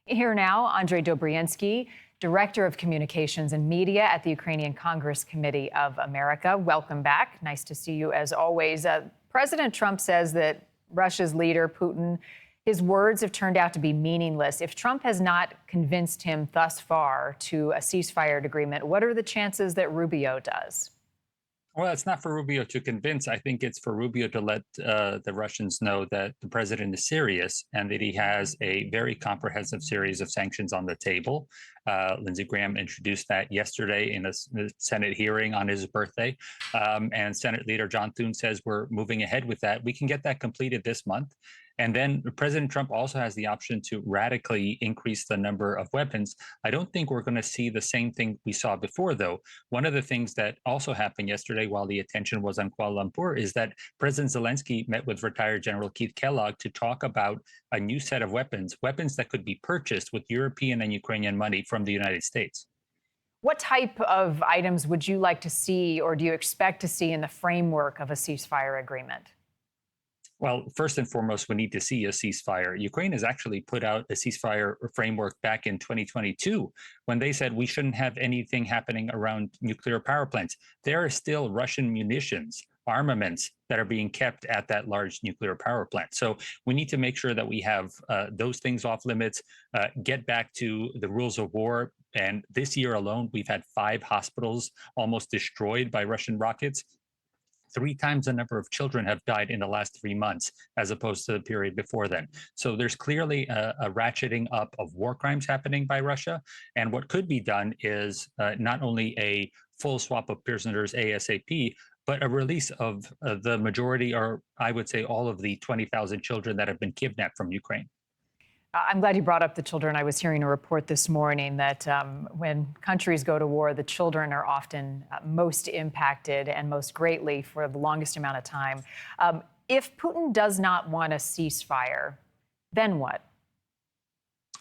Here now, Andrij Dobriansky, Director of Communications and Media at the Ukrainian Congress Committee of America. Welcome back. Nice to see you as always. President Trump says that Russia's leader, Putin, his words have turned out to be meaningless. If Trump has not convinced him thus far to a ceasefire agreement, what are the chances that Rubio does? Well, it's not for Rubio to convince. I think it's for Rubio to let the Russians know that the president is serious and that he has a very comprehensive series of sanctions on the table. Lindsey Graham introduced that yesterday in a Senate hearing on his birthday. And Senate Leader Jon Stewart says we're moving ahead with that. We can get that completed this month. And then President Trump also has the option to radically increase the number of weapons. I don't think we're going to see the same thing we saw before, though. One of the things that also happened yesterday while the attention was on Kuala Lumpur is that President Zelensky met with retired General Keith Kellogg to talk about a new set of weapons that could be purchased with European and Ukrainian money from the United States. What type of items would you like to see or do you expect to see in the framework of a ceasefire agreement? Well, first and foremost, we need to see a ceasefire. Ukraine has actually put out a ceasefire framework back in 2022 when they said we shouldn't have anything happening around nuclear power plants. There are still Russian munitions, armaments that are being kept at that large nuclear power plant. So we need to make sure that we have those things off limits, get back to the rules of war. And this year alone, we've had 5 hospitals almost destroyed by Russian rockets. 3 times the number of children have died in the last 3 months, as opposed to the period before then. So there's clearly a ratcheting up of war crimes happening by Russia. And what could be done is not only a full swap of prisoners ASAP, but a release of the majority, or I would say all of the 20,000 children that have been kidnapped from Ukraine. I'm glad you brought up the children. I was hearing a report this morning that when countries go to war, the children are often most impacted and most greatly for the longest amount of time. If Putin does not want a ceasefire, then what?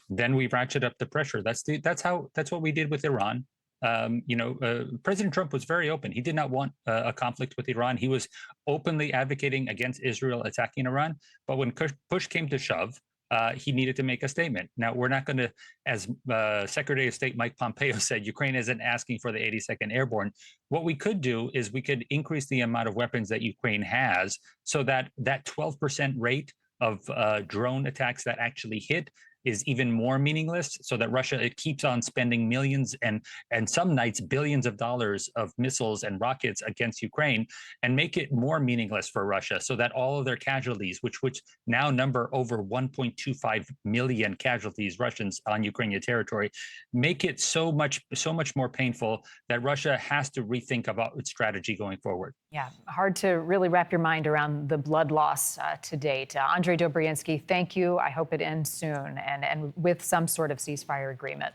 Then we ratchet up the pressure. That's what we did with Iran. President Trump was very open. He did not want a conflict with Iran. He was openly advocating against Israel attacking Iran. But when push came to shove, he needed to make a statement. Now, we're not going to, as Secretary of State Mike Pompeo said, Ukraine isn't asking for the 82nd Airborne. What we could do is we could increase the amount of weapons that Ukraine has so that that 12% rate of drone attacks that actually hit is even more meaningless, so that Russia, it keeps on spending millions and some nights billions of dollars of missiles and rockets against Ukraine, and make it more meaningless for Russia, so that all of their casualties, which now number over 1.25 million casualties Russians on Ukrainian territory, make it so much more painful that Russia has to rethink about its strategy going forward. Yeah, hard to really wrap your mind around the blood loss to date. Andrij Dobriansky, thank you. I hope it ends soon and with some sort of ceasefire agreement.